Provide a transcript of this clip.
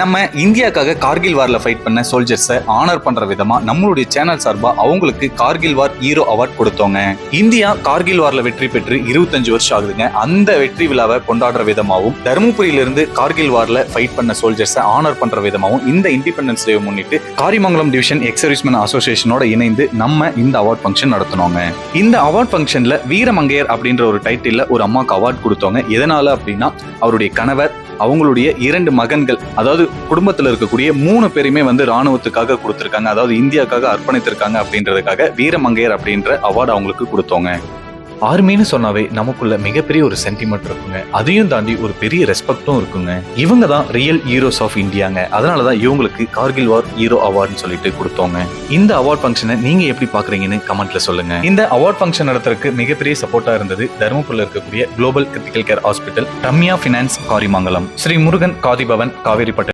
நம்ம இந்தியாக்காக கார்கில் வார்ல ஃபைட் பண்ண சோல்ஜர்ஸை ஆனர் பண்ற விதமா நம்மளுடைய சேனல் சார்பா அவங்களுக்கு கார்கில் வார் ஹீரோ அவார்ட் கொடுத்தோங்க. இந்தியா கார்கில் வார்ல வெற்றி பெற்று 25 வருஷம் ஆகுதுங்க. அந்த வெற்றி விழாவை கொண்டாடுற விதமாகவும் தருமபுரியிலிருந்து கார்கில் வார்ல ஃபைட் பண்ண சோல்ஜர்ஸை ஆனர் பண்ற விதமாகவும் இந்த இண்டிபெண்டன்ஸ் டே முன்னிட்டு காரிமங்கலம் டிவிஷன் எக்ஸ் சர்வீஸ்மேன் அசோசியேஷனோட இணைந்து நம்ம இந்த அவார்ட் ஃபங்க்ஷன் நடத்தினோங்க. இந்த அவார்ட் ஃபங்க்ஷன்ல வீரமங்கையர் அப்படின்ற ஒரு டைட்டில்ல ஒரு அம்மாக்கு அவார்ட் கொடுத்தோங்க. எதனால அப்படின்னா அவருடைய கணவர், அவங்களுடைய 2 மகன்கள், அதாவது குடும்பத்தில் இருக்கக்கூடிய 3 பேருமே ராணுவத்துக்காக கொடுத்திருக்காங்க, அதாவது இந்தியாவுக்காக அர்ப்பணித்திருக்காங்க அப்படின்றதுக்காக வீரமங்கையர் அப்படின்ற அவார்டு அவங்களுக்கு கொடுத்தோங்க. ஆர்மின்னு சொன்னாவே நமக்குள்ள மிகப்பெரிய ஒரு சென்டிமெண்ட் இருக்குங்க. அதையும் தாண்டி ஒரு பெரிய ரெஸ்பெக்டும் இருக்குங்க. இவங்க தான் ரியல் ஹீரோஸ் ஆஃப் இந்தியாங்க. அதனாலதான் இவங்களுக்கு கார்கில் வார் ஹீரோ அவார்டுன்னு சொல்லிட்டு கொடுத்தோங்க. இந்த அவார்ட் ஃபங்க்ஷனை நீங்க எப்படி பாக்குறீங்கன்னு கமெண்ட்ல சொல்லுங்க. இந்த அவார்ட் ஃபங்க்ஷன் நடத்துறதுக்கு மிகப்பெரிய சப்போர்ட்டா இருந்தது தருமபுரியில் இருக்கக்கூடிய global critical care hospital, Ramya finance Karimangalam, Sri Murugan Khadi Bhavan, காவேரிப்பட்டு